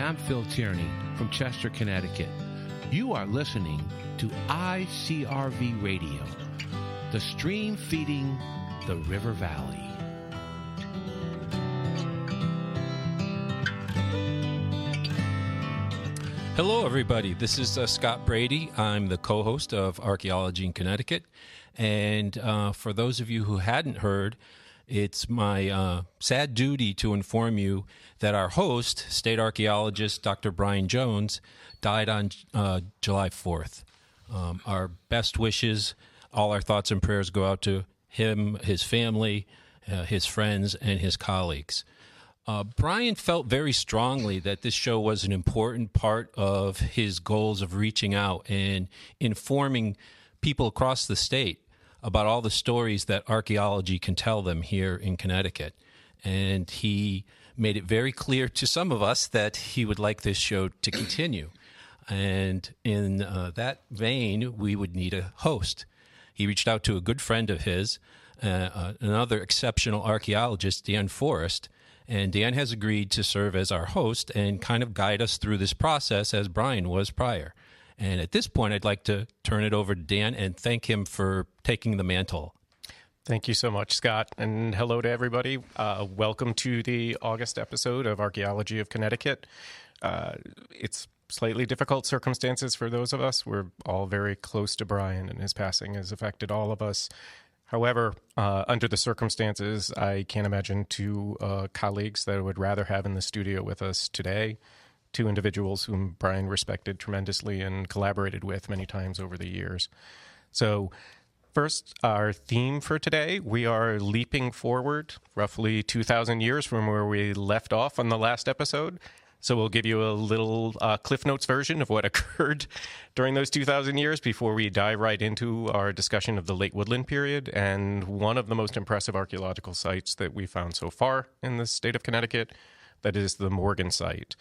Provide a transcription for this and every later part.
I'm Phil Tierney from Chester, Connecticut. You are listening to ICRV Radio, the stream feeding the River Valley. Hello, everybody. This is Scott Brady. I'm the co-host of Archaeology in Connecticut. And for those of you who hadn't heard, it's my sad duty to inform you that our host, state archaeologist Dr. Brian Jones, died on July 4th. Our best wishes, all our thoughts and prayers go out to him, his family, his friends, and his colleagues. Brian felt very strongly that this show was an important part of his goals of reaching out and informing people across the state about all the stories that archaeology can tell them here in Connecticut. And he made it very clear to some of us that he would like this show to continue. And in that vein, we would need a host. He reached out to a good friend of his, another exceptional archaeologist, Dan Forrest, and Dan has agreed to serve as our host and kind of guide us through this process as Brian was prior. And at this point, I'd like to turn it over to Dan and thank him for taking the mantle. Thank you so much, Scott, and hello to everybody. Welcome to the August episode of Archaeology of Connecticut. It's slightly difficult circumstances for those of us. We're all very close to Brian, and his passing has affected all of us. However, under the circumstances, I can't imagine two colleagues that I would rather have in the studio with us today, two individuals whom Brian respected tremendously and collaborated with many times over the years. So first, our theme for today, we are leaping forward roughly 2,000 years from where we left off on the last episode. So we'll give you a little Cliff Notes version of what occurred during those 2,000 years before we dive right into our discussion of the late woodland period and one of the most impressive archaeological sites that we found so far in the state of Connecticut, that is the Morgan site.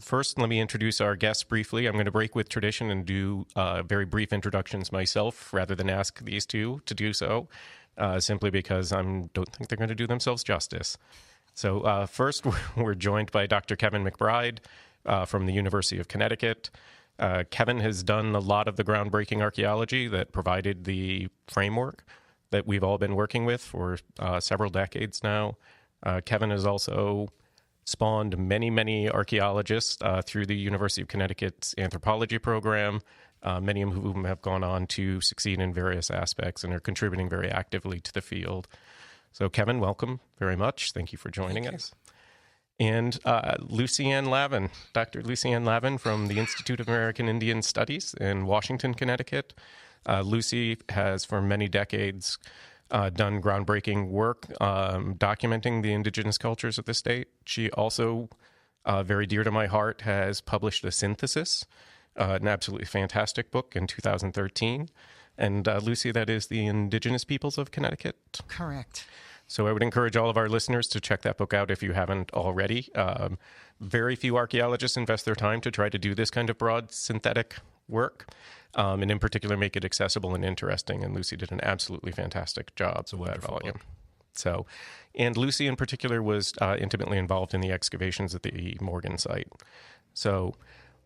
First, let me introduce our guests briefly. I'm going to break with tradition and do very brief introductions myself rather than ask these two to do so, simply because I don't think they're going to do themselves justice. So first, we're joined by Dr. Kevin McBride from the University of Connecticut. Kevin has done a lot of the groundbreaking archaeology that provided the framework that we've all been working with for several decades now. Kevin has also spawned many, many archaeologists through the University of Connecticut's Anthropology program, many of whom have gone on to succeed in various aspects and are contributing very actively to the field. So, Kevin, welcome very much. Thank you for joining us. And Lucianne Lavin, Dr. Lucianne Lavin from the Institute of American Indian Studies in Washington, Connecticut. Lucy has, for many decades, done groundbreaking work documenting the indigenous cultures of the state. She also, very dear to my heart, has published a synthesis, an absolutely fantastic book in 2013. And Lucy, that is The Indigenous Peoples of Connecticut? Correct. So I would encourage all of our listeners to check that book out if you haven't already. Very few archaeologists invest their time to try to do this kind of broad synthetic work, and in particular make it accessible and interesting. And Lucy did an absolutely fantastic job with that volume. Book. So, and Lucy in particular was intimately involved in the excavations at the Morgan site. So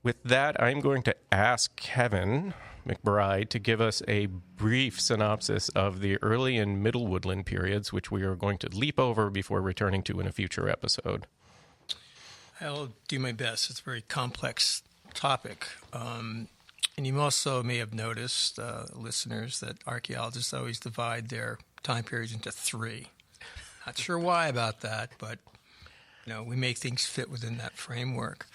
with that, I'm going to ask Kevin McBride to give us a brief synopsis of the early and middle woodland periods, which we are going to leap over before returning to in a future episode. I'll do my best. It's a very complex topic. And you also may have noticed, listeners, that archaeologists always divide their time periods into three. Not sure why about that, but we make things fit within that framework.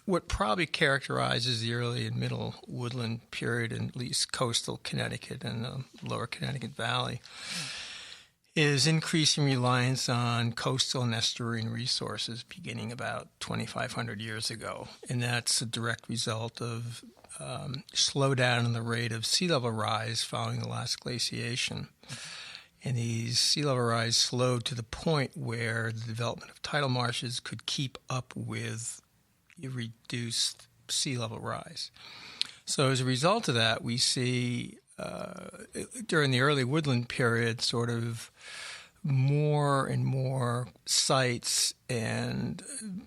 What probably characterizes the early and middle woodland period in at least coastal Connecticut and the lower Connecticut Valley is increasing reliance on coastal and estuarine resources beginning about 2,500 years ago. And that's a direct result of slowdown in the rate of sea level rise following the last glaciation. And these sea level rise slowed to the point where the development of tidal marshes could keep up with reduced sea level rise. So as a result of that, we see during the early woodland period sort of more and more sites and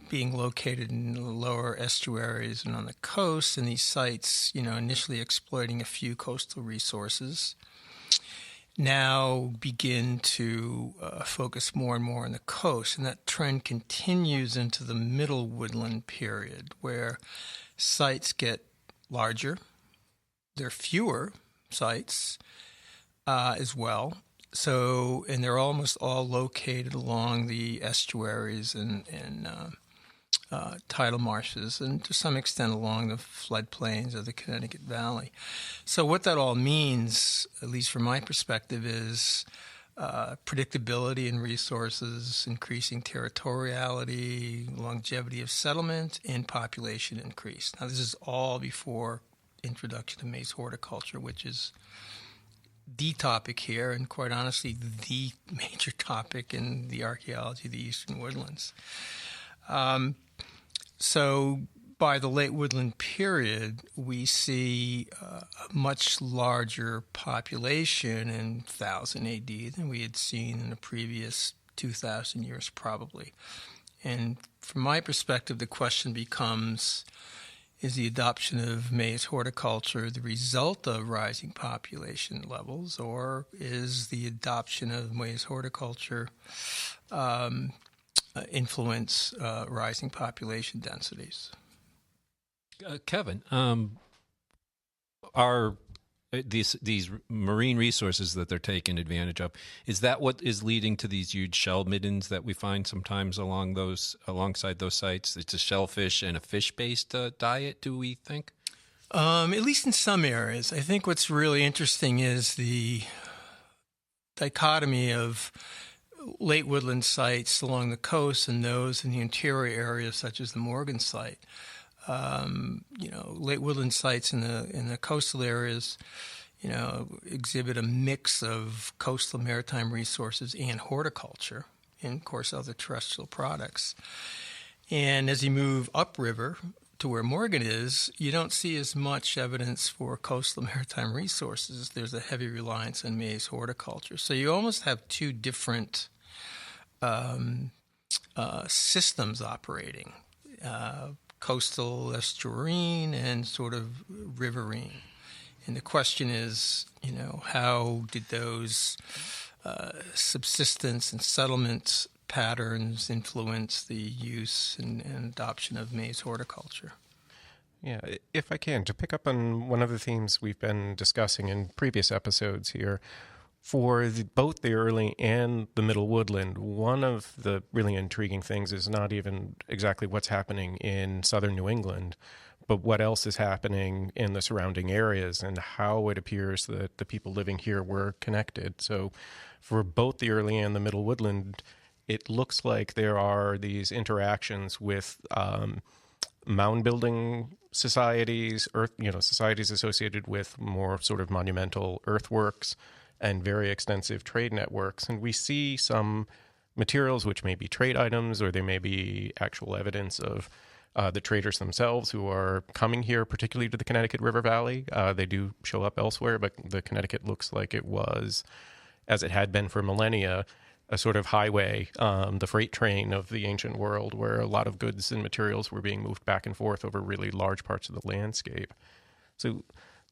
being located in the lower estuaries and on the coast, and these sites, initially exploiting a few coastal resources, now begin to focus more and more on the coast. And that trend continues into the Middle Woodland period, where sites get larger. There are fewer sites as well. So, and they're almost all located along the estuaries and tidal marshes, and to some extent along the floodplains of the Connecticut Valley. So what that all means, at least from my perspective, is predictability in resources, increasing territoriality, longevity of settlement, and population increase. Now, this is all before introduction to maize horticulture, which is the topic here, and quite honestly, the major topic in the archaeology of the Eastern Woodlands. So by the late woodland period, we see a much larger population in 1000 AD than we had seen in the previous 2,000 years, probably. And from my perspective, the question becomes, is the adoption of maize horticulture the result of rising population levels, or is the adoption of maize horticulture influence rising population densities? Kevin, are these marine resources that they're taking advantage of, is that what is leading to these huge shell middens that we find sometimes alongside those sites? It's a shellfish and a fish-based diet, do we think? At least in some areas. I think what's really interesting is the dichotomy of late woodland sites along the coast and those in the interior areas, such as the Morgan site. Late woodland sites in the coastal areas, exhibit a mix of coastal maritime resources and horticulture, and of course other terrestrial products. And as you move upriver to where Morgan is, you don't see as much evidence for coastal maritime resources. There's a heavy reliance on maize horticulture. So you almost have two different systems operating. Coastal estuarine and sort of riverine. And the question is, how did those subsistence and settlement patterns influence the use and adoption of maize horticulture? Yeah, if I can, to pick up on one of the themes we've been discussing in previous episodes here, for both the early and the middle woodland, one of the really intriguing things is not even exactly what's happening in southern New England, but what else is happening in the surrounding areas and how it appears that the people living here were connected. So for both the early and the middle woodland, it looks like there are these interactions with mound building societies, societies associated with more sort of monumental earthworks, and very extensive trade networks. And we see some materials which may be trade items, or they may be actual evidence of the traders themselves who are coming here, particularly to the Connecticut River Valley. They do show up elsewhere, but the Connecticut looks like it was, as it had been for millennia, a sort of highway, the freight train of the ancient world, where a lot of goods and materials were being moved back and forth over really large parts of the landscape. So,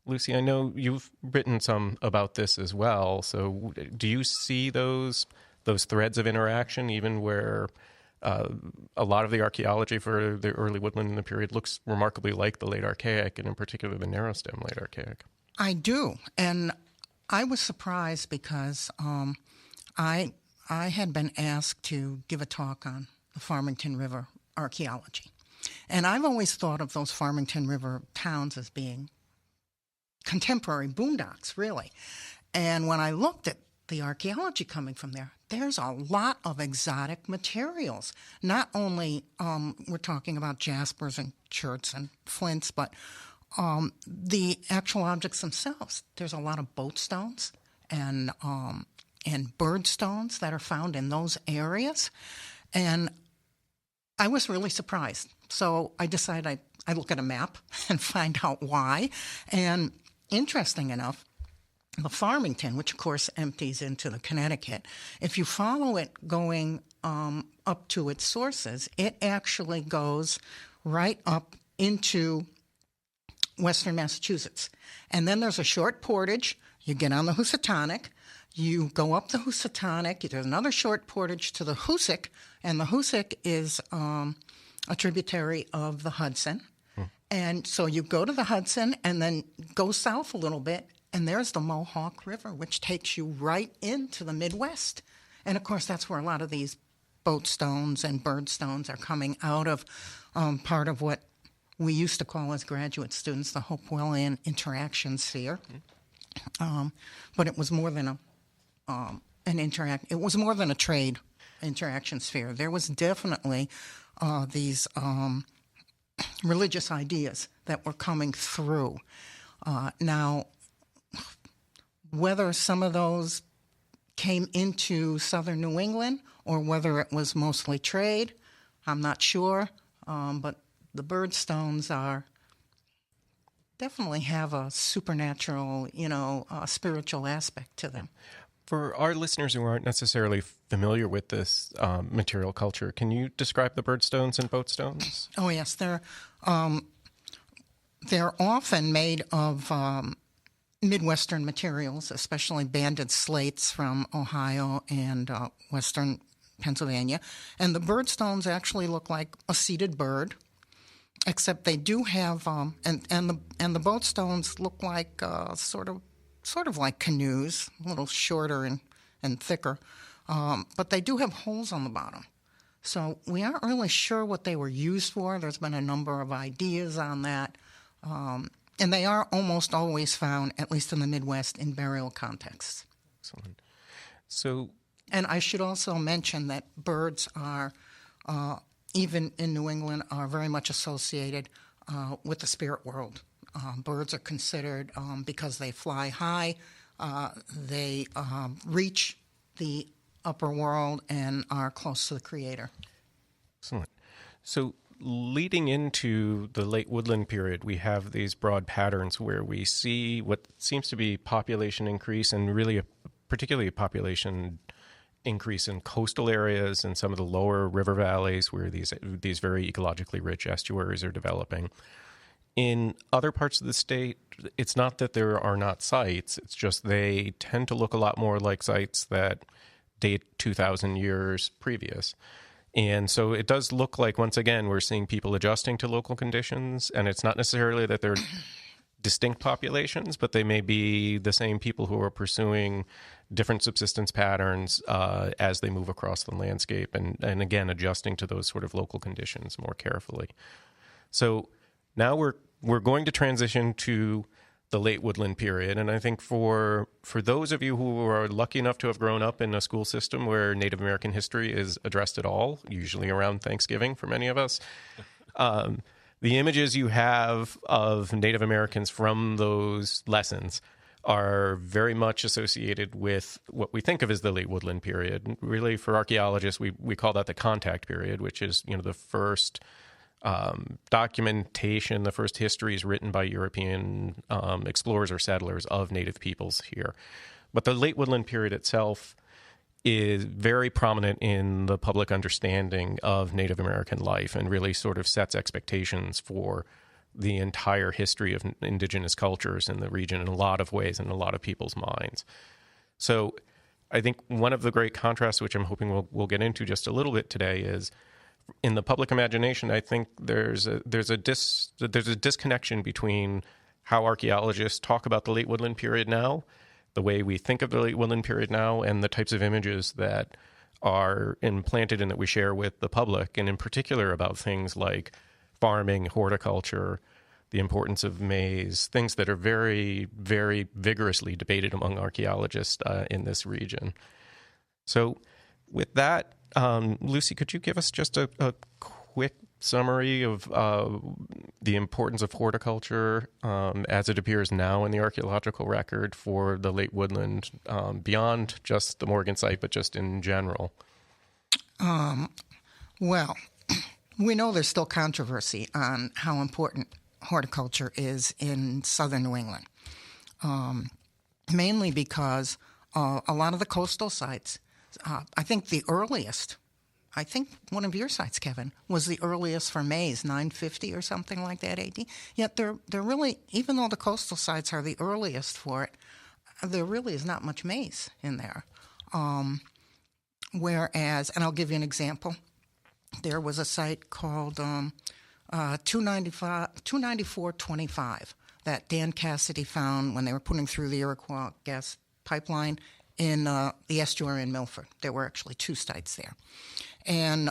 Lucy, I know you've written some about this as well. So do you see those threads of interaction, even where a lot of the archaeology for the early woodland in the period looks remarkably like the late Archaic, and in particular the narrow stem late Archaic? I do. And I was surprised because I had been asked to give a talk on the Farmington River archaeology. And I've always thought of those Farmington River towns as being contemporary boondocks, really. And when I looked at the archaeology coming from there, there's a lot of exotic materials. Not only we're talking about jaspers and cherts and flints, but the actual objects themselves. There's a lot of boat stones and bird stones that are found in those areas. And I was really surprised. So I decided I'd look at a map and find out why. And interesting enough, the Farmington, which of course empties into the Connecticut, if you follow it going up to its sources, it actually goes right up into western Massachusetts. And then there's a short portage. You get on the Housatonic. You go up the Housatonic. There's another short portage to the Hoosic, and the Hoosic is a tributary of the Hudson. And so you go to the Hudson and then go south a little bit, and there's the Mohawk River, which takes you right into the Midwest. And, of course, that's where a lot of these boat stones and bird stones are coming out of part of what we used to call as graduate students the Hopewellian interaction sphere. But it was more than it was more than a trade interaction sphere. There was definitely these religious ideas that were coming through. Now, whether some of those came into southern New England or whether it was mostly trade, I'm not sure. But the bird stones definitely have a supernatural, spiritual aspect to them. For our listeners who aren't necessarily familiar with this material culture, can you describe the bird stones and boat stones? Oh, yes. They're often made of Midwestern materials, especially banded slates from Ohio and western Pennsylvania. And the bird stones actually look like a seated bird, except they do have, and the boat stones look like sort of like canoes, a little shorter and thicker, but they do have holes on the bottom. So we aren't really sure what they were used for. There's been a number of ideas on that, and they are almost always found, at least in the Midwest, in burial contexts. Excellent. So, and I should also mention that birds are, even in New England, are very much associated with the spirit world. Birds are considered, because they fly high, they reach the upper world and are close to the Creator. Excellent. So leading into the late woodland period, we have these broad patterns where we see what seems to be population increase, and really particularly a population increase in coastal areas and some of the lower river valleys where these very ecologically rich estuaries are developing. In other parts of the state, it's not that there are not sites, it's just they tend to look a lot more like sites that date 2,000 years previous. And so it does look like, once again, we're seeing people adjusting to local conditions, and it's not necessarily that they're distinct populations, but they may be the same people who are pursuing different subsistence patterns as they move across the landscape, and again, adjusting to those sort of local conditions more carefully. So now we're going to transition to the late woodland period, and I think for those of you who are lucky enough to have grown up in a school system where Native American history is addressed at all, usually around Thanksgiving for many of us, the images you have of Native Americans from those lessons are very much associated with what we think of as the late woodland period. Really, for archaeologists, we call that the contact period, which is the first documentation, the first histories written by European explorers or settlers of native peoples here. But the late woodland period itself is very prominent in the public understanding of Native American life, and really sort of sets expectations for the entire history of indigenous cultures in the region in a lot of ways, in a lot of people's minds. So I think one of the great contrasts, which I'm hoping we'll get into just a little bit today, is in the public imagination, I think there's a disconnection between how archaeologists talk about the late woodland period now, the way we think of the late woodland period now, and the types of images that are implanted and that we share with the public, and in particular about things like farming, horticulture, the importance of maize, things that are very, very vigorously debated among archaeologists in this region. So with that, Lucy, could you give us just a quick summary of the importance of horticulture as it appears now in the archaeological record for the late woodland, beyond just the Morgan site, but just in general? Well, we know there's still controversy on how important horticulture is in southern New England. mainly because a lot of the coastal sites, I think the earliest, I think one of your sites, Kevin, was the earliest for maize, 950 or something like that AD. Yet they're really, even though the coastal sites are the earliest for it, there really is not much maize in there. Whereas, and I'll give you an example, there was a site called 29425 that Dan Cassidy found when they were putting through the Iroquois gas pipeline in the estuary in Milford. There were actually 2 sites there. And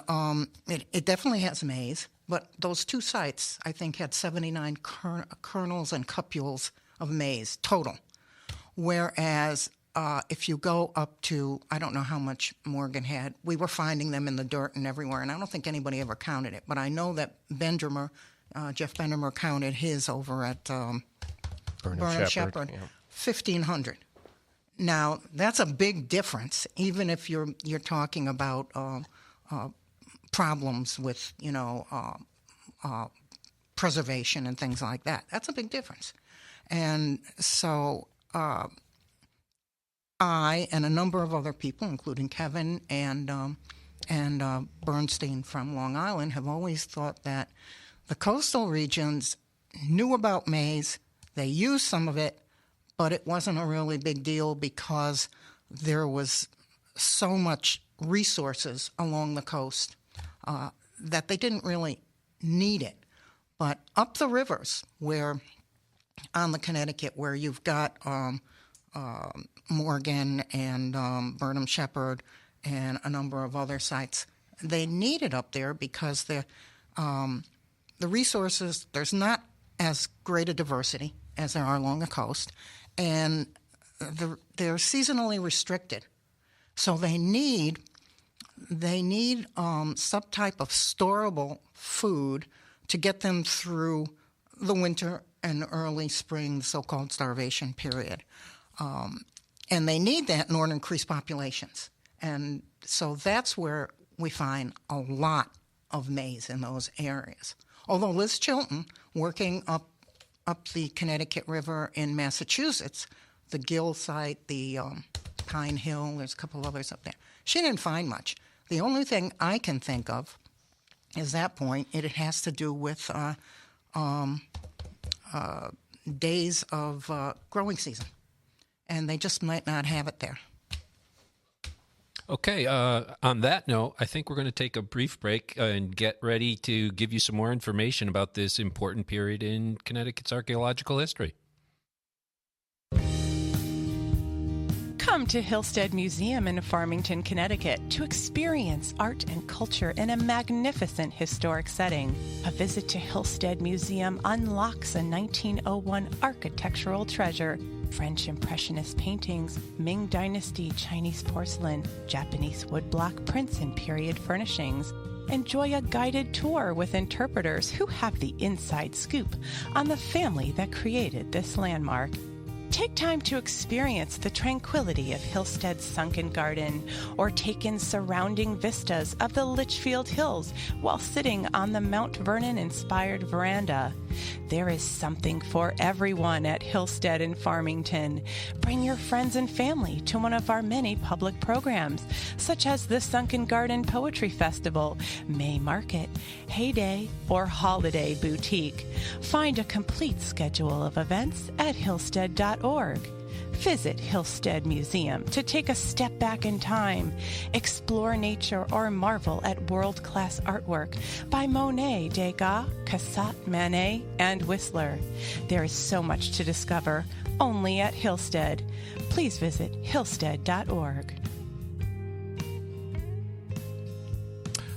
it definitely has maize, but those 2 sites, I think, had 79 kernels and cupules of maize total. Whereas if you go up to, I don't know how much Morgan had, we were finding them in the dirt and everywhere, and I don't think anybody ever counted it. But I know that Jeff Bendermer counted his over at Burnham Shepherd, 1,500. Now, that's a big difference, even if you're talking about problems with, preservation and things like that. That's a big difference. And so I and a number of other people, including Kevin and Bernstein from Long Island, have always thought that the coastal regions knew about maize, they used some of it, but it wasn't a really big deal because there was so much resources along the coast that they didn't really need it. But up the rivers, where on the Connecticut, where you've got Morgan and Burnham Shepherd and a number of other sites, they need it up there because the resources, there's not as great a diversity as there are along the coast, and they're seasonally restricted. So they need some type of storable food to get them through the winter and early spring, the so-called starvation period. And they need that in order to increase populations. And so that's where we find a lot of maize in those areas. Although Liz Chilton, working up the Connecticut River in Massachusetts, the Gill site, the Pine Hill, there's a couple others up there, she didn't find much. The only thing I can think of is that point, it has to do with days of growing season. And they just might not have it there. Okay, on that note, I think we're going to take a brief break and get ready to give you some more information about this important period in Connecticut's archaeological history. Come to Hillstead Museum in Farmington, Connecticut to experience art and culture in a magnificent historic setting. A visit to Hillstead Museum unlocks a 1901 architectural treasure. French Impressionist paintings, Ming Dynasty Chinese porcelain, Japanese woodblock prints and period furnishings. Enjoy a guided tour with interpreters who have the inside scoop on the family that created this landmark. Take time to experience the tranquility of Hillstead's sunken garden, or take in surrounding vistas of the Litchfield Hills while sitting on the Mount Vernon-inspired veranda. There is something for everyone at Hillstead in Farmington. Bring your friends and family to one of our many public programs, such as the Sunken Garden Poetry Festival, May Market, Heyday, or Holiday Boutique. Find a complete schedule of events at hillstead.org. Visit Hillstead Museum to take a step back in time, explore nature, or marvel at world-class artwork by Monet, Degas, Cassatt, Manet, and Whistler. There is so much to discover only at Hillstead. Please visit hillstead.org.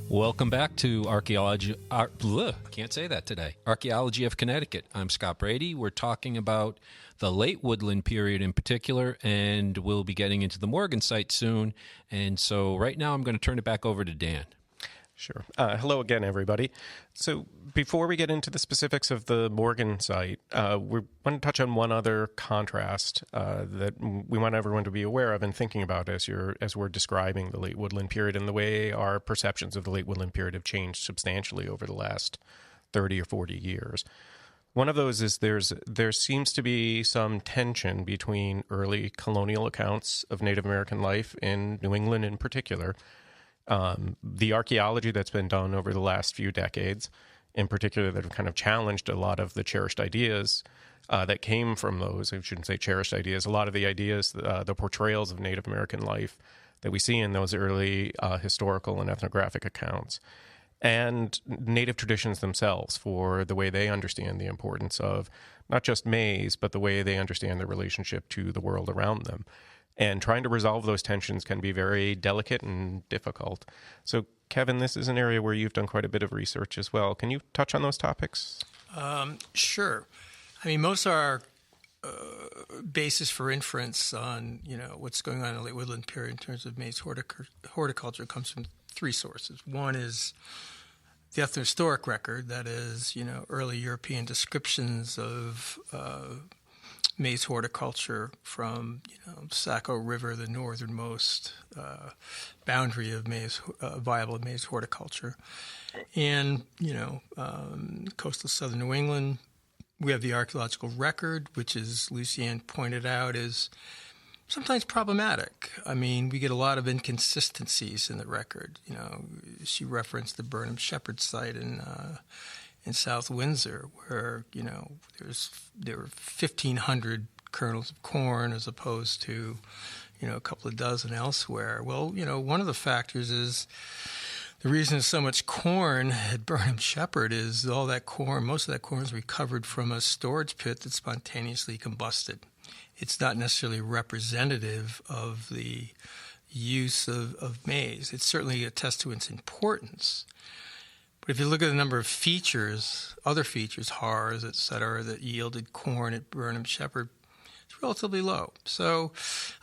Welcome back to Archaeology. Can't say that today. Archaeology of Connecticut. I'm Scott Brady. We're talking about the late woodland period in particular, and we'll be getting into the Morgan site soon. And so right now I'm going to turn it back over to Dan. Sure. Hello again, everybody. So before we get into the specifics of the Morgan site, we want to touch on one other contrast that we want everyone to be aware of and thinking about as we're describing the late woodland period, and the way our perceptions of the late woodland period have changed substantially over the last 30 or 40 years. One of those is there seems to be some tension between early colonial accounts of Native American life in New England in particular, the archaeology that's been done over the last few decades, in particular, that have kind of challenged a lot of the cherished ideas that came from those. I shouldn't say cherished ideas. A lot of the ideas, the portrayals of Native American life that we see in those early historical and ethnographic accounts, and Native traditions themselves for the way they understand the importance of not just maize, but the way they understand their relationship to the world around them. And trying to resolve those tensions can be very delicate and difficult. So, Kevin, this is an area where you've done quite a bit of research as well. Can you touch on those topics? Sure. I mean, most of our basis for inference on, what's going on in the late woodland period in terms of maize horticulture comes from three sources. One is the ethnohistoric record, that is, early European descriptions of maize horticulture from, Saco River, the northernmost boundary of viable maize horticulture. And, coastal southern New England, we have the archaeological record, which, as Lucianne pointed out, is sometimes problematic. I mean, we get a lot of inconsistencies in the record. She referenced the Burnham Shepherd site in South Windsor, where there were 1,500 kernels of corn as opposed to a couple of dozen elsewhere. Well, one of the factors is the reason there's so much corn at Burnham Shepherd is all that corn, most of that corn is recovered from a storage pit that spontaneously combusted. It's not necessarily representative of the use of maize. It certainly attests to its importance. But if you look at the number of features, other features, haars, et cetera, that yielded corn at Burnham Shepherd, it's relatively low. So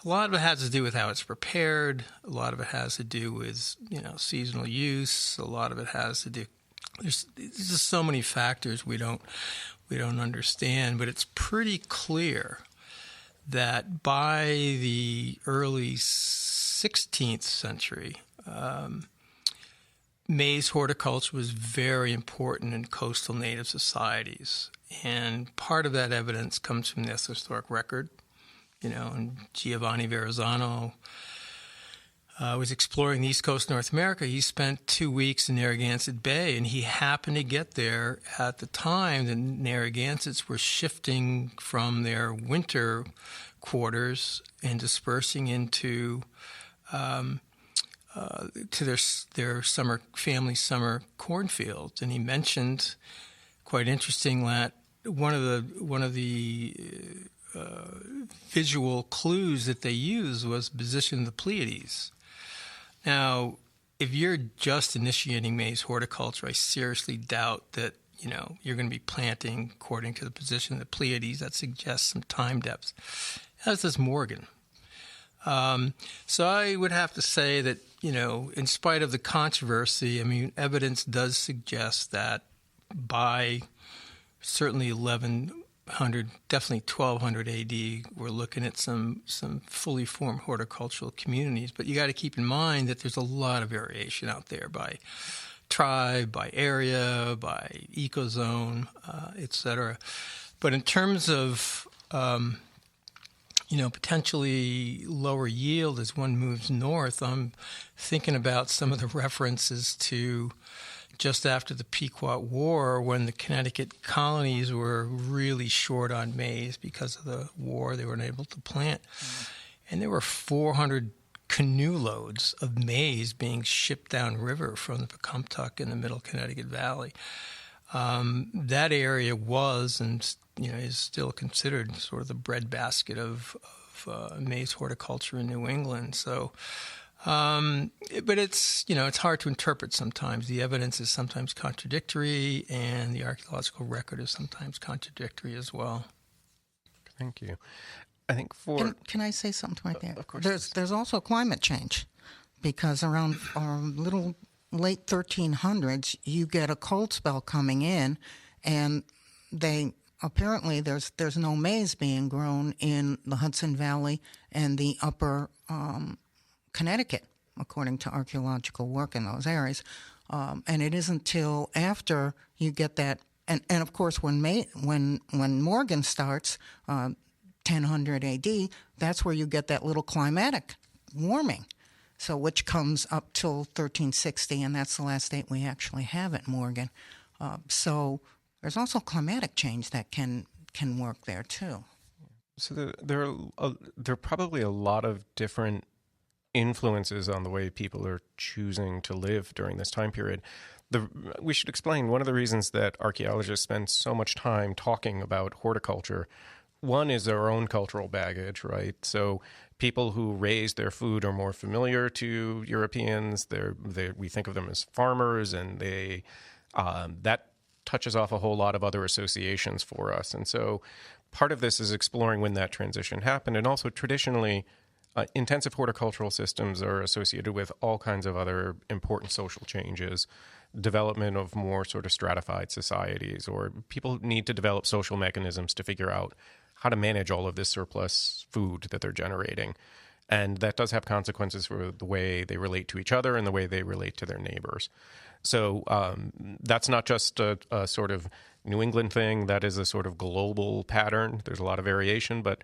a lot of it has to do with how it's prepared. A lot of it has to do with, seasonal use. A lot of it has to do, there's just so many factors we don't understand, but it's pretty clear that by the early 16th century, maize horticulture was very important in coastal native societies. And part of that evidence comes from the ethnohistoric record. And Giovanni Verrazzano was exploring the East Coast of North America. He spent 2 weeks in Narragansett Bay, and he happened to get there at the time the Narragansetts were shifting from their winter quarters and dispersing into to their family summer cornfields. And he mentioned, quite interesting, that one of the visual clues that they used was the position of the Pleiades. Now, if you're just initiating maize horticulture, I seriously doubt that you're going to be planting according to the position of the Pleiades. That suggests some time depth. As does Morgan. So I would have to say that, in spite of the controversy, I mean, evidence does suggest that by certainly 1100, definitely 1200 AD, we're looking at some fully formed horticultural communities. But you got to keep in mind that there's a lot of variation out there by tribe, by area, by ecozone, et cetera. But in terms of potentially lower yield as one moves north, I'm thinking about some of the references to just after the Pequot War, when the Connecticut colonies were really short on maize because of the war. They weren't able to plant. And there were 400 canoe loads of maize being shipped downriver from the Pecumtuck in the middle Connecticut Valley. That area was and is still considered sort of the breadbasket of maize horticulture in New England. So, but it's it's hard to interpret sometimes. The evidence is sometimes contradictory, and the archaeological record is sometimes contradictory as well. Thank you. I think Can I say something right there? Of course. There's also climate change, because around little late 1300s, you get a cold spell coming in, and apparently there's no maize being grown in the Hudson Valley and the upper Connecticut, according to archaeological work in those areas. And it isn't till after you get that and of course, when Morgan starts, 1000 A.D., that's where you get that little climatic warming. So which comes up till 1360, and that's the last date we actually have at Morgan. So there's also climatic change that can work there too. So there are probably a lot of different influences on the way people are choosing to live during this time period. We should explain one of the reasons that archaeologists spend so much time talking about horticulture. One is our own cultural baggage, right? So people who raise their food are more familiar to Europeans. We think of them as farmers, and that touches off a whole lot of other associations for us. And so part of this is exploring when that transition happened. And also traditionally, intensive horticultural systems are associated with all kinds of other important social changes, development of more sort of stratified societies, or people need to develop social mechanisms to figure out how to manage all of this surplus food that they're generating. And that does have consequences for the way they relate to each other and the way they relate to their neighbors. So that's not just a sort of New England thing. That is a sort of global pattern. There's a lot of variation, but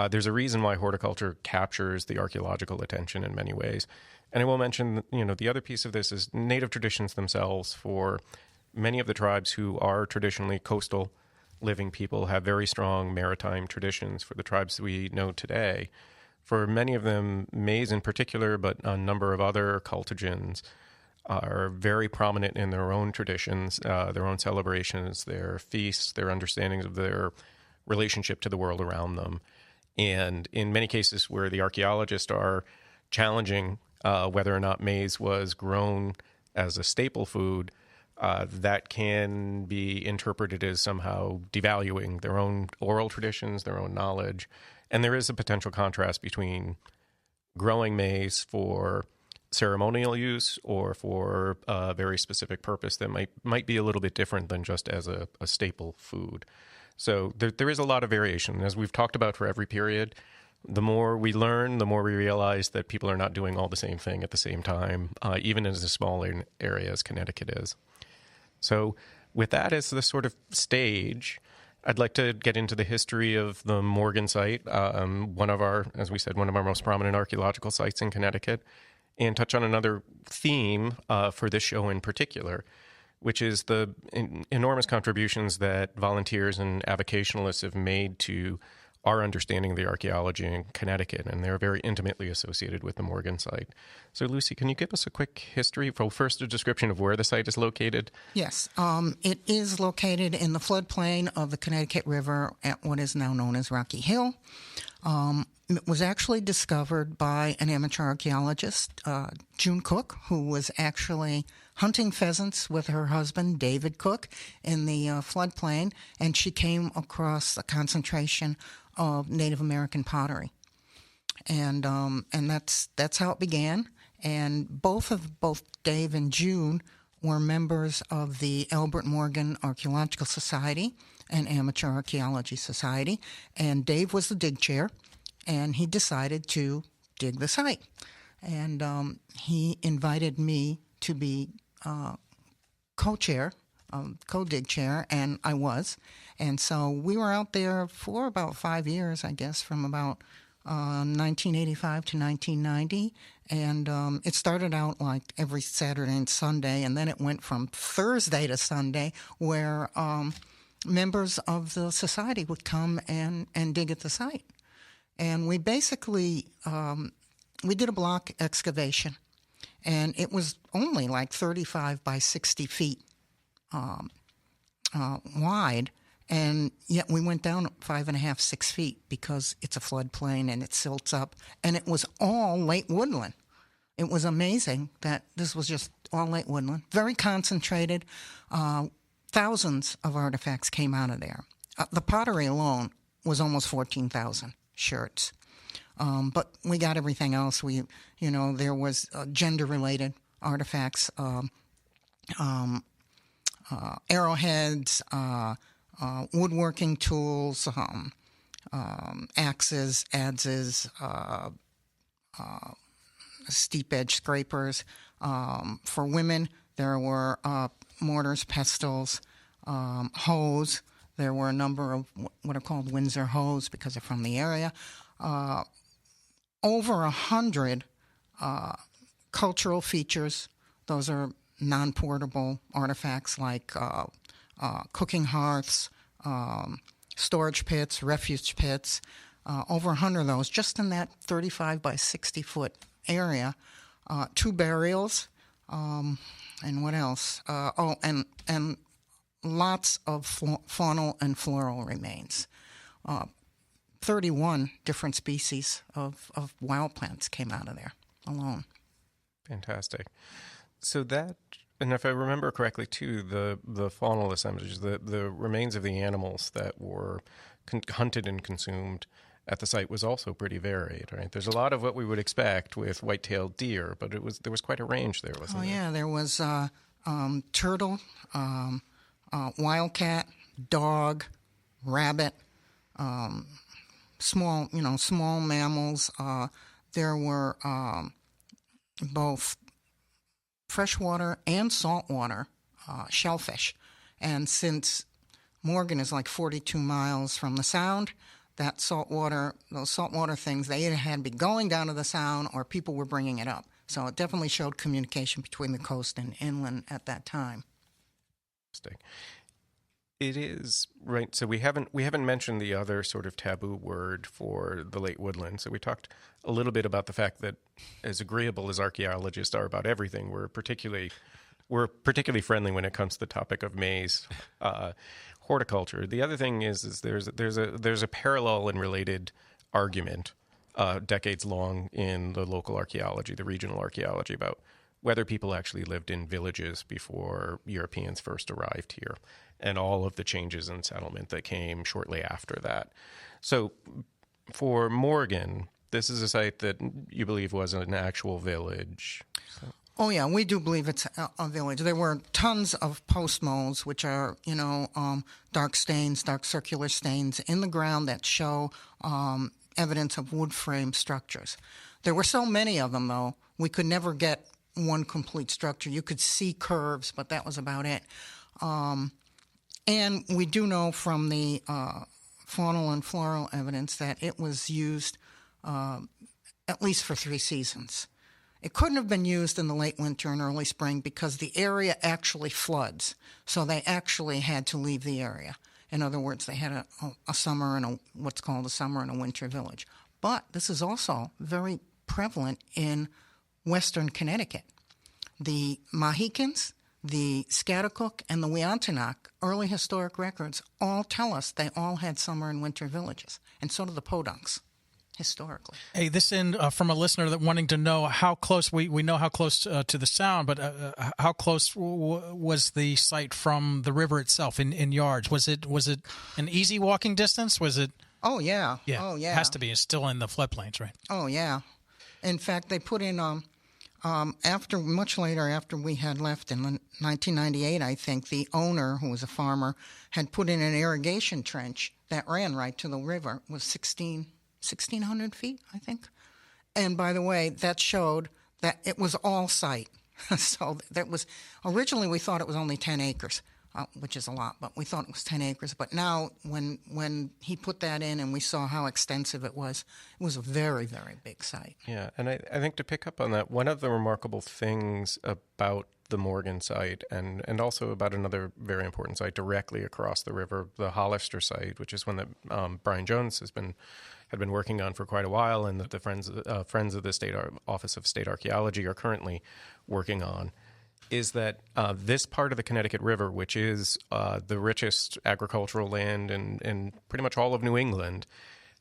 there's a reason why horticulture captures the archaeological attention in many ways. And I will mention, the other piece of this is native traditions themselves. For many of the tribes who are traditionally coastal living people have very strong maritime traditions. For the tribes we know today, for many of them, maize in particular, but a number of other cultigens are very prominent in their own traditions, their own celebrations, their feasts, their understandings of their relationship to the world around them. And in many cases where the archaeologists are challenging whether or not maize was grown as a staple food, that can be interpreted as somehow devaluing their own oral traditions, their own knowledge. And there is a potential contrast between growing maize for ceremonial use or for a very specific purpose that might be a little bit different than just as a staple food. So there is a lot of variation. As we've talked about for every period, the more we learn, the more we realize that people are not doing all the same thing at the same time, even in as small an area as Connecticut is. So with that as the sort of stage, I'd like to get into the history of the Morgan site, one of our most prominent archaeological sites in Connecticut, and touch on another theme for this show in particular, which is the enormous contributions that volunteers and avocationalists have made to our understanding of the archaeology in Connecticut, and they're very intimately associated with the Morgan site. So, Lucy, can you give us a quick history? Well, first, a description of where the site is located. Yes. It is located in the floodplain of the Connecticut River at what is now known as Rocky Hill. It was actually discovered by an amateur archaeologist, June Cook, who was actually hunting pheasants with her husband, David Cook, in the floodplain, and she came across a concentration of Native American pottery, and that's how it began. And both Dave and June were members of the Albert Morgan Archaeological Society and Amateur Archaeology Society, and Dave was the dig chair, and he decided to dig the site, and he invited me to be co-chair, co-dig chair, and I was. And so we were out there for about 5 years, I guess, from about 1985 to 1990. And it started out like every Saturday and Sunday, and then it went from Thursday to Sunday, where members of the society would come and dig at the site. And we basically, we did a block excavation, and it was only like 35 by 60 feet wide, and yet we went down 5.5, 6 feet because it's a floodplain and it silts up, and it was all late woodland. It was amazing that this was just all late woodland, very concentrated. Thousands of artifacts came out of there. The pottery alone was almost 14,000 shirts. But we got everything else. There was gender-related artifacts, arrowheads, woodworking tools, axes, adzes, steep-edge scrapers. For women, there were mortars, pestles, Hoes. There were a number of what are called Windsor hoes because they're from the area. Over 100 cultural features. Those are non-portable artifacts like cooking hearths, storage pits, refuge pits. Over 100 of those just in that 35 by 60 foot area. 2 burials, and what else? And lots of faunal and floral remains. 31 different species of wild plants came out of there alone. Fantastic. So that, and if I remember correctly too, the faunal assemblages, the remains of the animals that were hunted and consumed at the site was also pretty varied, right? There's a lot of what we would expect with white-tailed deer, but there was quite a range there, wasn't there? Oh yeah, there was turtle, wildcat, dog, rabbit, small mammals. There were both freshwater and saltwater shellfish, and since Morgan is like 42 miles from the Sound, those saltwater things, they either had to be going down to the Sound or people were bringing it up. So it definitely showed communication between the coast and inland at that time. It is right. So we haven't mentioned the other sort of taboo word for the late woodland. So we talked a little bit about the fact that, as agreeable as archaeologists are about everything, we're particularly friendly when it comes to the topic of maize. Horticulture. The other thing is there's a parallel and related argument, decades long in the local archaeology, the regional archaeology, about whether people actually lived in villages before Europeans first arrived here, and all of the changes in settlement that came shortly after that. So, for Morgan, this is a site that you believe was an actual village. So. Oh, yeah, we do believe it's a village. There were tons of post molds, which are, dark stains, dark circular stains in the ground that show evidence of wood frame structures. There were so many of them, though, we could never get one complete structure. You could see curves, but that was about it. And we do know from the faunal and floral evidence that it was used at least for 3 seasons. It couldn't have been used in the late winter and early spring because the area actually floods. So they actually had to leave the area. In other words, they had a summer and what's called a summer and a winter village. But this is also very prevalent in western Connecticut. The Mohicans, the Schaghticoke, and the Weontenack, early historic records, all tell us they all had summer and winter villages. And so do the Podunks. Historically. Hey, this in from a listener that wanting to know how close, we know how close to the Sound, but how close was the site from the river itself in yards? Was it an easy walking distance? Was it? Oh, yeah. Oh, yeah. It has to be. It's still in the floodplains, right? Oh, yeah. In fact, they put in, much later after we had left in 1998, I think, the owner, who was a farmer, had put in an irrigation trench that ran right to the river. It was 1,600 feet, I think. And by the way, that showed that it was all site. So that was, originally we thought it was only 10 acres, which is a lot, but we thought it was 10 acres. But now when he put that in and we saw how extensive it was a very, very big site. Yeah, and I think to pick up on that, one of the remarkable things about the Morgan site and also about another very important site directly across the river, the Hollister site, which is one that Brian Jones had been working on for quite a while, and that the Friends of the State Office of State Archaeology are currently working on, is that this part of the Connecticut River, which is the richest agricultural land in pretty much all of New England,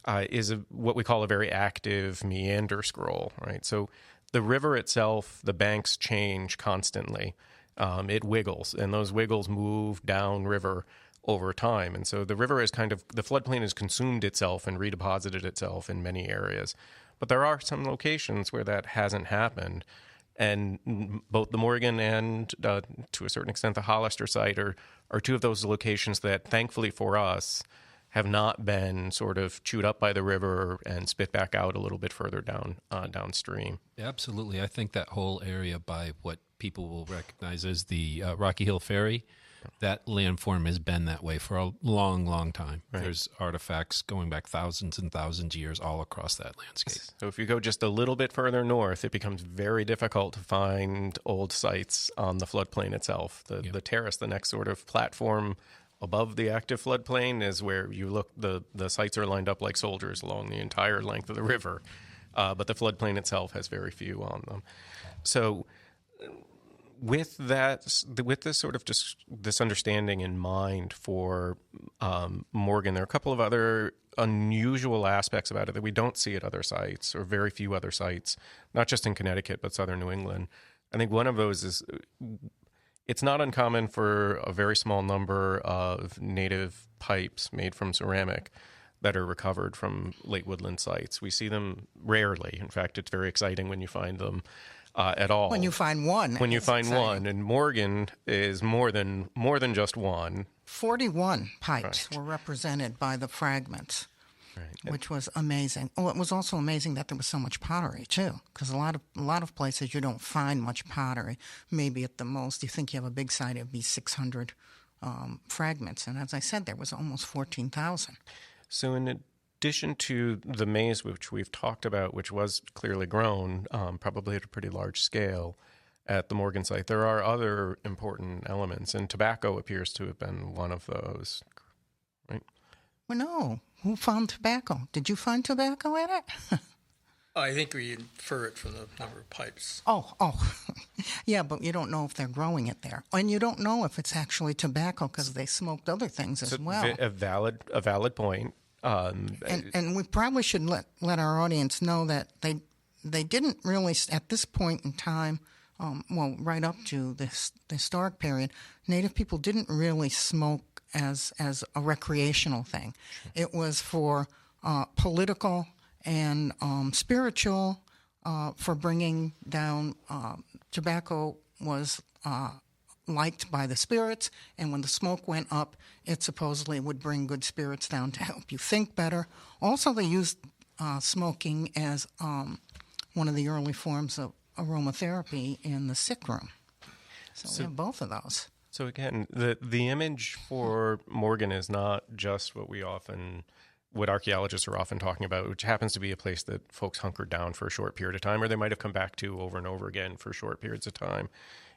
is what we call a very active meander scroll, right? So the river itself, the banks change constantly. It wiggles, and those wiggles move downriver over time. And so the river is the floodplain has consumed itself and redeposited itself in many areas. But there are some locations where that hasn't happened. And both the Morgan and, to a certain extent, the Hollister site are two of those locations that, thankfully for us, have not been sort of chewed up by the river and spit back out a little bit further downstream. Absolutely. I think that whole area by what people will recognize as the Rocky Hill Ferry that landform has been that way for a long, long time. Right. There's artifacts going back thousands and thousands of years all across that landscape. So if you go just a little bit further north, it becomes very difficult to find old sites on the floodplain itself. The terrace, the next sort of platform above the active floodplain, is where you look, the sites are lined up like soldiers along the entire length of the river. But the floodplain itself has very few on them. So with this sort of this understanding in mind for Morgan, there are a couple of other unusual aspects about it that we don't see at other sites, or very few other sites, not just in Connecticut, but southern New England. I think one of those is it's not uncommon for a very small number of native pipes made from ceramic that are recovered from late woodland sites. We see them rarely. In fact, it's very exciting when you find them at all. When you find one. When you find one. And Morgan is more than just one. 41 pipes were represented by the fragments, right, which was amazing. Oh, it was also amazing that there was so much pottery, too, because a lot of places you don't find much pottery. Maybe at the most, you think you have a big site, it would be 600 fragments. And as I said, there was almost 14,000. So in addition to the maize, which we've talked about, which was clearly grown, probably at a pretty large scale at the Morgan site, there are other important elements, and tobacco appears to have been one of those, right? Well, no. Who found tobacco? Did you find tobacco in it? I think we infer it from the number of pipes. Oh. Yeah, but you don't know if they're growing it there. And you don't know if it's actually tobacco because they smoked other things as well. A valid point. And we probably should let our audience know that they didn't really, at this point in time, right up to the historic period, Native people didn't really smoke as a recreational thing. It was for political and spiritual, for bringing down tobacco was liked by the spirits, and when the smoke went up, it supposedly would bring good spirits down to help you think better. Also, they used smoking as one of the early forms of aromatherapy in the sick room. So we have both of those. So again, the image for Morgan is not just what archaeologists are often talking about, which happens to be a place that folks hunkered down for a short period of time, or they might have come back to over and over again for short periods of time.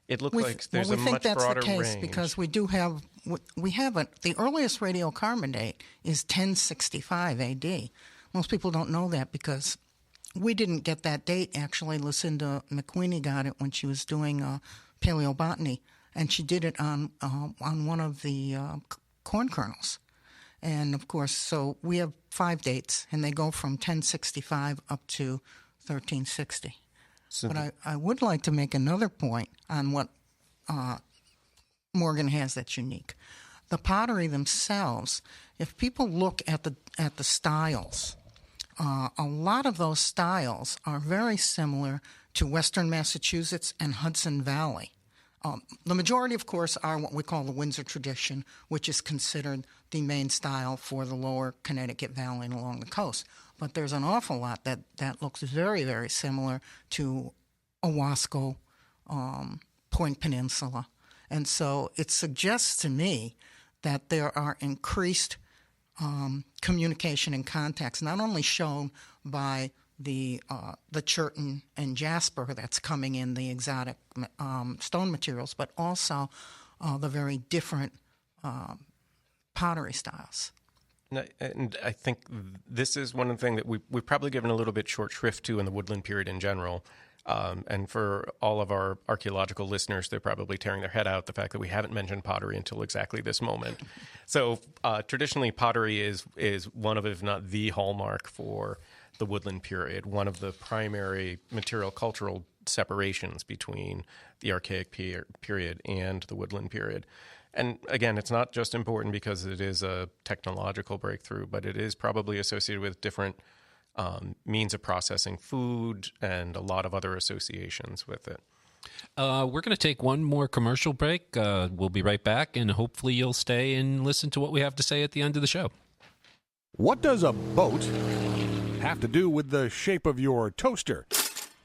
It looks like there's a much broader range. We think that's the case because we have the earliest radiocarbon date is 1065 AD. Most people don't know that because we didn't get that date. Actually, Lucinda McQueenie got it when she was doing paleobotany, and she did it on one of the corn kernels. And, of course, so we have 5 dates, and they go from 1065 up to 1360. But I would like to make another point on what Morgan has that's unique. The pottery themselves, if people look at the styles, a lot of those styles are very similar to Western Massachusetts and Hudson Valley. The majority, of course, are what we call the Windsor tradition, which is considered the main style for the lower Connecticut Valley and along the coast. But there's an awful lot that looks very, very similar to Owasco, Point Peninsula. And so it suggests to me that there are increased communication and contacts, not only shown by the Churton and Jasper that's coming in, the exotic stone materials, but also the very different pottery styles. And I think this is one of the things that we've probably given a little bit short shrift to in the woodland period in general. And for all of our archaeological listeners, they're probably tearing their head out the fact that we haven't mentioned pottery until exactly this moment. So traditionally, pottery is one of, if not the hallmark for the woodland period, one of the primary material cultural separations between the Archaic period and the woodland period. And again, it's not just important because it is a technological breakthrough, but it is probably associated with different means of processing food and a lot of other associations with it. We're going to take one more commercial break. We'll be right back, and hopefully you'll stay and listen to what we have to say at the end of the show. What does a boat have to do with the shape of your toaster?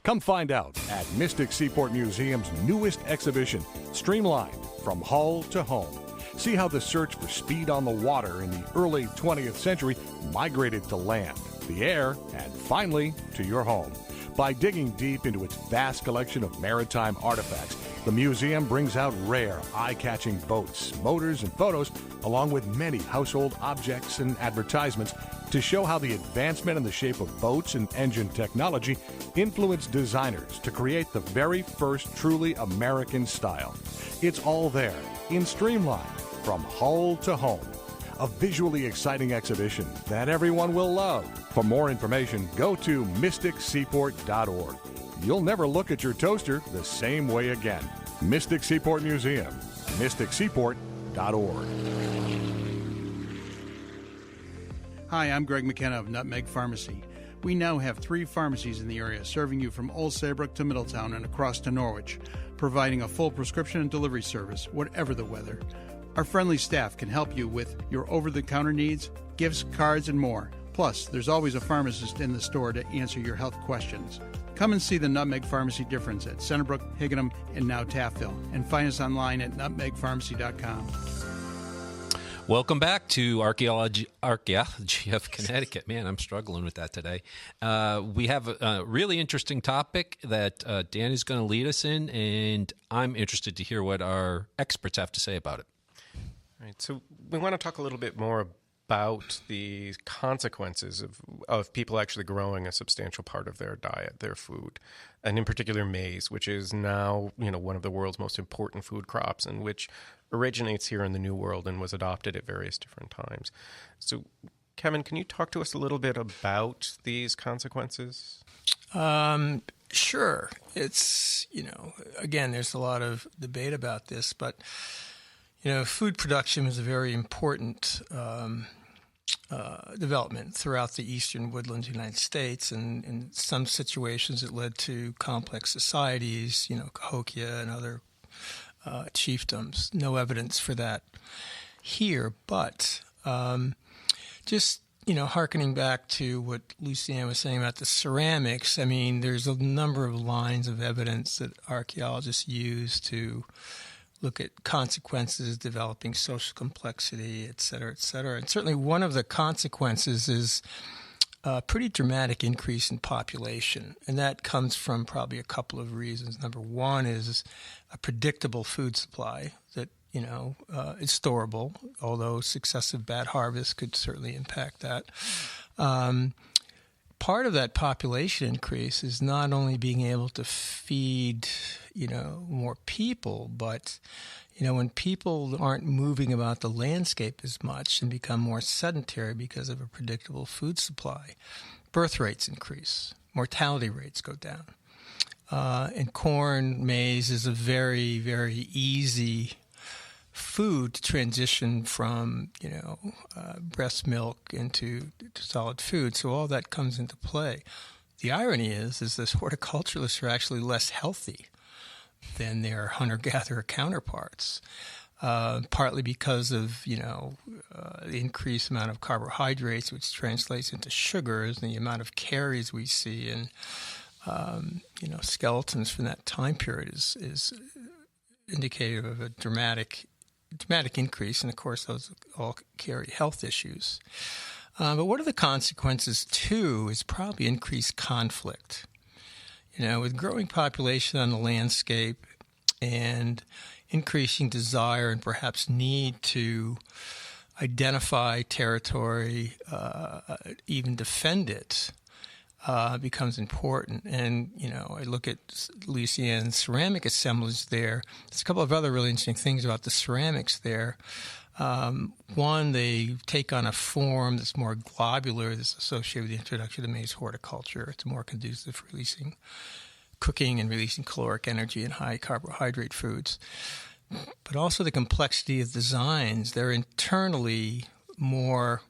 Come find out at Mystic Seaport Museum's newest exhibition, Streamlined: From Hull to Home. See how the search for speed on the water in the early 20th century migrated to land, the air, and finally to your home. By digging deep into its vast collection of maritime artifacts, the museum brings out rare, eye-catching boats, motors, and photos, along with many household objects and advertisements, to show how the advancement in the shape of boats and engine technology influenced designers to create the very first truly American style. It's all there, in Streamline, from hull to home. A visually exciting exhibition that everyone will love. For more information, go to mysticseaport.org. You'll never look at your toaster the same way again. Mystic Seaport Museum, mysticseaport.org. Hi, I'm Greg McKenna of Nutmeg Pharmacy. We now have 3 pharmacies in the area serving you from Old Saybrook to Middletown and across to Norwich, providing a full prescription and delivery service, whatever the weather. Our friendly staff can help you with your over-the-counter needs, gifts, cards, and more. Plus, there's always a pharmacist in the store to answer your health questions. Come and see the Nutmeg Pharmacy difference at Centerbrook, Higganum, and now Taffville. And find us online at nutmegpharmacy.com. Welcome back to Archaeology of Connecticut. Man, I'm struggling with that today. We have a really interesting topic that Dan is going to lead us in, and I'm interested to hear what our experts have to say about it. All right, so we want to talk a little bit more about the consequences of people actually growing a substantial part of their diet, their food, and in particular maize, which is now one of the world's most important food crops, and which originates here in the New World and was adopted at various different times. So, Kevin, can you talk to us a little bit about these consequences? Sure. It's, again, there's a lot of debate about this, but, food production is a very important development throughout the eastern woodlands of the United States, and in some situations it led to complex societies, Cahokia and other chiefdoms. No evidence for that here, but just hearkening back to what Lucianne was saying about the ceramics, I mean, there's a number of lines of evidence that archaeologists use to look at consequences, developing social complexity, et cetera, et cetera. And certainly one of the consequences is a pretty dramatic increase in population. And that comes from probably a couple of reasons. Number one is a predictable food supply that, is storable, although successive bad harvests could certainly impact that. Part of that population increase is not only being able to feed, more people, but, when people aren't moving about the landscape as much and become more sedentary because of a predictable food supply, birth rates increase, mortality rates go down. And corn, maize is a very, very easy food to transition from, breast milk into solid food. So all that comes into play. The irony is this horticulturalists are actually less healthy than their hunter-gatherer counterparts, partly because of, the increased amount of carbohydrates, which translates into sugars, and the amount of caries we see in, skeletons from that time period is indicative of a dramatic increase, and of course those all carry health issues. But one of the consequences, too, is probably increased conflict. With growing population on the landscape and increasing desire and perhaps need to identify territory, even defend it, becomes important. And, I look at Lucianne's ceramic assemblage there. There's a couple of other really interesting things about the ceramics there. One, they take on a form that's more globular, that's associated with the introduction of maize horticulture. It's more conducive for cooking and releasing caloric energy in high carbohydrate foods. But also the complexity of designs. They're internally more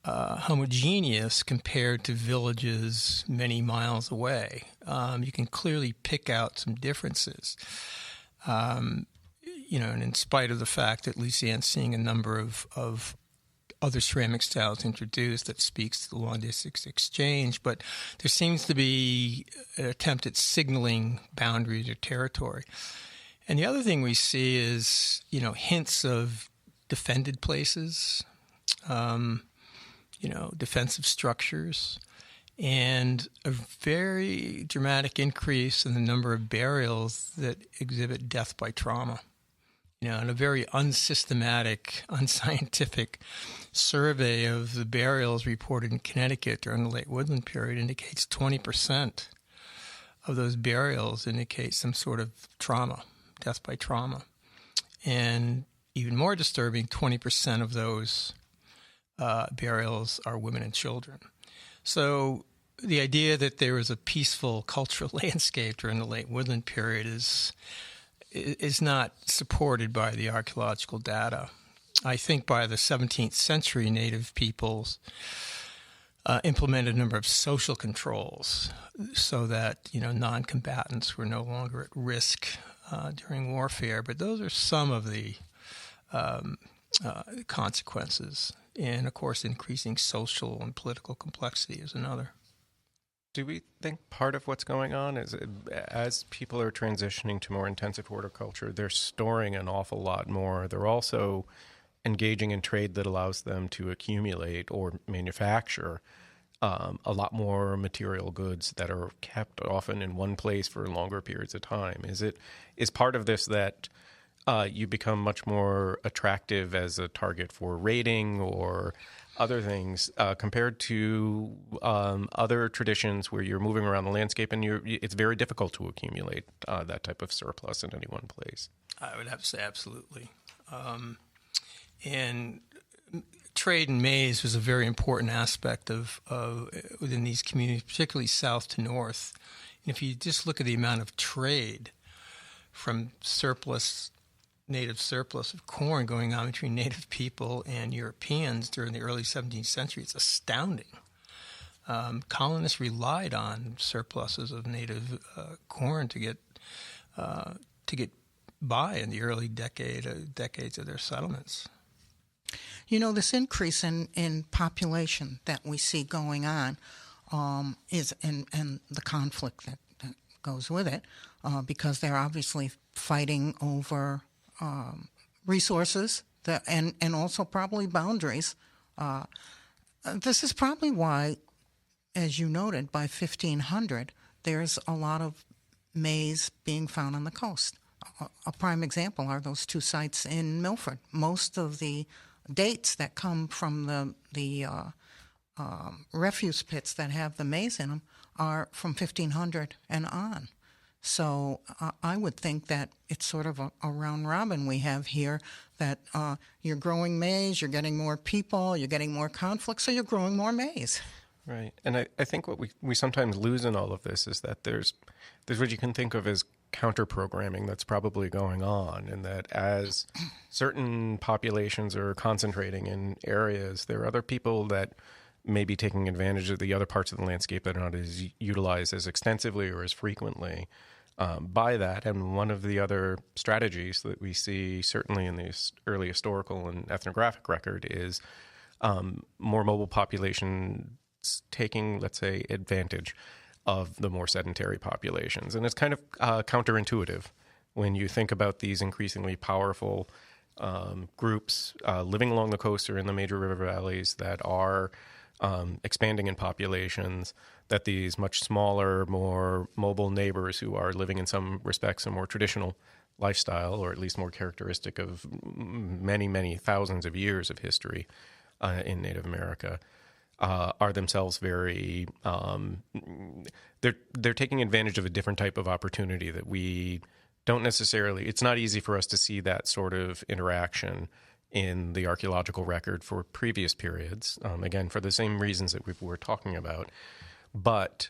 homogeneous compared to villages many miles away. You can clearly pick out some differences. And in spite of the fact that Lucianne's seeing a number of other ceramic styles introduced, that speaks to the long-distance exchange, but there seems to be an attempt at signaling boundaries or territory. And the other thing we see is, hints of defended places, defensive structures, and a very dramatic increase in the number of burials that exhibit death by trauma. And a very unsystematic, unscientific survey of the burials reported in Connecticut during the late woodland period indicates 20% of those burials indicate some sort of trauma, death by trauma. And even more disturbing, 20% of those burials are women and children. So the idea that there was a peaceful cultural landscape during the late woodland period is not supported by the archaeological data. I think by the 17th century, Native peoples implemented a number of social controls so that non-combatants were no longer at risk during warfare. But those are some of the consequences. And, of course, increasing social and political complexity is another. Do we think part of what's going on is as people are transitioning to more intensive horticulture, they're storing an awful lot more. They're also engaging in trade that allows them to accumulate or manufacture a lot more material goods that are kept often in one place for longer periods of time. Is part of this that you become much more attractive as a target for raiding or other things compared to other traditions where you're moving around the landscape and it's very difficult to accumulate that type of surplus in any one place? I would have to say absolutely. And trade in maize was a very important aspect of within these communities, particularly south to north. And if you just look at the amount of trade from native surplus of corn going on between native people and Europeans during the early 17th century, it's astounding. Colonists relied on surpluses of native corn to get by in the early decades of their settlements. This increase in population that we see going on is and the conflict that goes with it, because they're obviously fighting over resources and also probably boundaries. This is probably why, as you noted, by 1500, there's a lot of maize being found on the coast. A prime example are those two sites in Milford. Most of the dates that come from the refuse pits that have the maize in them are from 1500 and on. So I would think that it's sort of a round robin we have here, that you're growing maize, you're getting more people, you're getting more conflict, so you're growing more maize. Right. And I think what we sometimes lose in all of this is that there's what you can think of as counter-programming that's probably going on, and that as certain populations are concentrating in areas, there are other people that may be taking advantage of the other parts of the landscape that are not as utilized as extensively or as frequently by that. And one of the other strategies that we see, certainly in the early historical and ethnographic record, is more mobile populations taking, let's say, advantage of the more sedentary populations. And it's kind of counterintuitive when you think about these increasingly powerful groups living along the coast or in the major river valleys that are expanding in populations, that these much smaller, more mobile neighbors who are living in some respects a more traditional lifestyle, or at least more characteristic of many, many thousands of years of history in Native America, are themselves very they're taking advantage of a different type of opportunity that we don't necessarily. It's not easy for us to see that sort of interaction in the archaeological record for previous periods, again, for the same reasons that we were talking about. But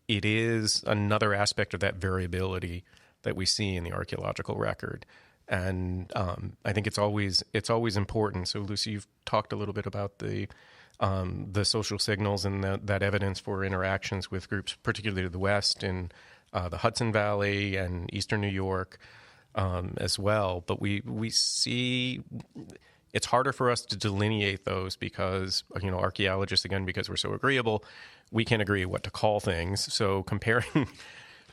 it is another aspect of that variability that we see in the archaeological record. And I think it's always important. So, Lucy, you've talked a little bit about the social signals and that evidence for interactions with groups, particularly to the west in the Hudson Valley and eastern New York as well. But we see it's harder for us to delineate those because, archaeologists, again, because we're so agreeable, we can't agree what to call things. So comparing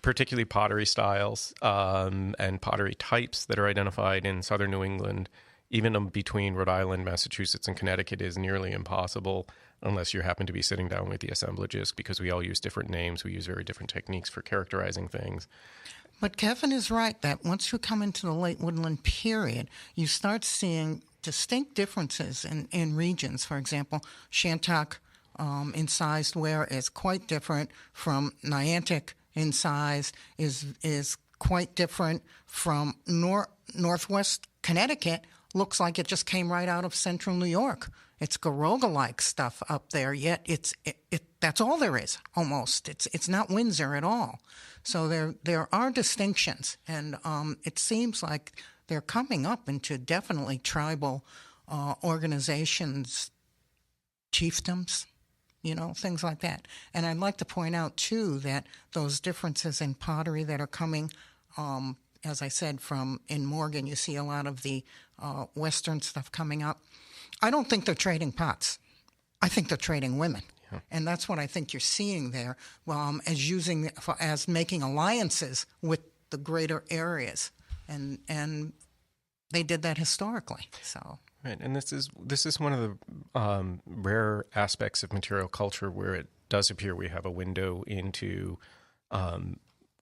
particularly pottery styles and pottery types that are identified in southern New England, even between Rhode Island, Massachusetts, and Connecticut, is nearly impossible unless you happen to be sitting down with the assemblages, because we all use different names. We use very different techniques for characterizing things. But Kevin is right that once you come into the late woodland period, you start seeing distinct differences in regions. For example, Shantuck incised ware is quite different from Niantic incised, is quite different from northwest Connecticut. Looks like it just came right out of central New York. It's Garoga-like stuff up there, yet that's all there is, almost. It's not Windsor at all. So there are distinctions, and it seems like they're coming up into definitely tribal organizations, chiefdoms, things like that. And I'd like to point out, too, that those differences in pottery that are coming, as I said, in Morgan, you see a lot of the Western stuff coming up. I don't think they're trading pots. I think they're trading women. Yeah. And that's what I think you're seeing there, as making alliances with the greater areas. And they did that historically. So right, and this is one of the rare aspects of material culture where it does appear we have a window into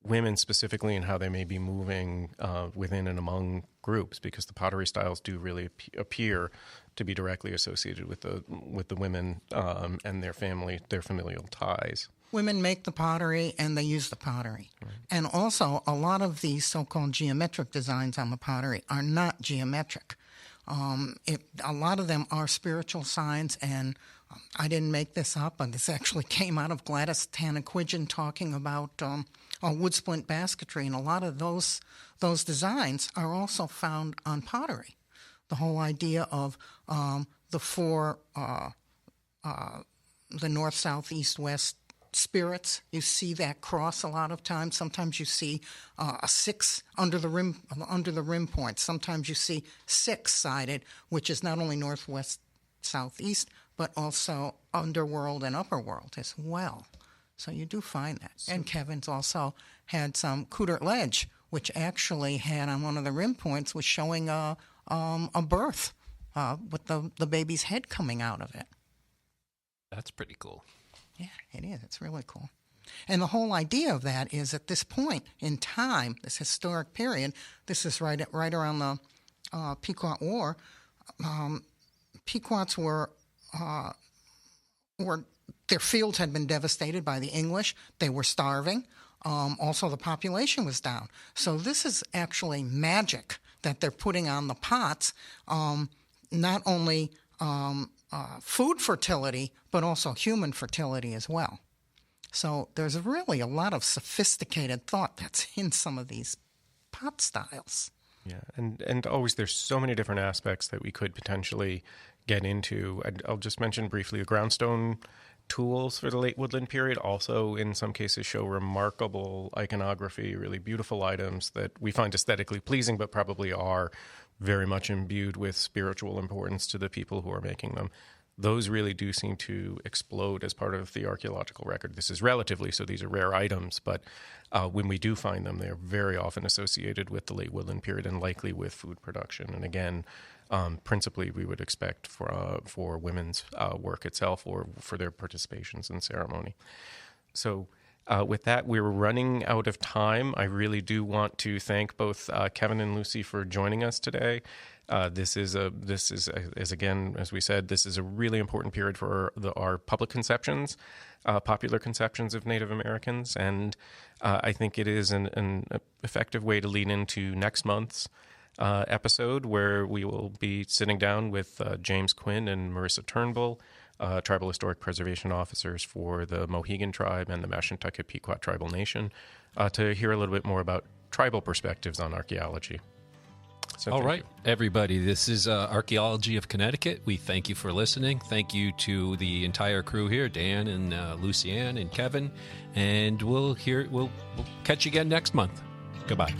women specifically and how they may be moving within and among groups, because the pottery styles do really appear to be directly associated with the women and their familial ties. Women make the pottery and they use the pottery. Right. And also, a lot of these so-called geometric designs on the pottery are not geometric. A lot of them are spiritual signs, and I didn't make this up, but this actually came out of Gladys Tanaquidgeon talking about wood splint basketry, and a lot of those designs are also found on pottery. The whole idea of the four, the north, south, east, west spirits, you see that cross a lot of times. Sometimes you see a 6 under the rim point. Sometimes you see 6-sided, which is not only northwest, southeast, but also underworld and upperworld as well. So you do find that. And Kevin's also had some Coudert ledge, which actually had on one of the rim points was showing a birth with the baby's head coming out of it. That's pretty cool. Yeah, it is. It's really cool. And the whole idea of that is at this point in time, this historic period, this is right around the Pequot War. Pequots were their fields had been devastated by the English. They were starving. Also, the population was down. So this is actually magic that they're putting on the pots, not only food fertility, but also human fertility as well. So there's really a lot of sophisticated thought that's in some of these pot styles. Yeah, and always there's so many different aspects that we could potentially get into. I'll just mention briefly the groundstone tools for the late woodland period also in some cases show remarkable iconography, really beautiful items that we find aesthetically pleasing, but probably are very much imbued with spiritual importance to the people who are making them. Those really do seem to explode as part of the archaeological record. This is relatively, so these are rare items, but when we do find them, they're very often associated with the late woodland period and likely with food production. And again, principally we would expect for women's work itself or for their participations in ceremony. So with that, we're running out of time. I really do want to thank both Kevin and Lucy for joining us today. This is again, as we said, this is a really important period for our public conceptions, popular conceptions of Native Americans, and I think it is an effective way to lead into next month's episode, where we will be sitting down with James Quinn and Marissa Turnbull, tribal historic preservation officers for the Mohegan tribe and the Mashantucket Pequot Tribal Nation, to hear a little bit more about tribal perspectives on archaeology. So all right, everybody, this is Archaeology of Connecticut. We thank you for listening. Thank you to the entire crew here, Dan and Lucianne and Kevin, and we'll catch you again next month. Goodbye.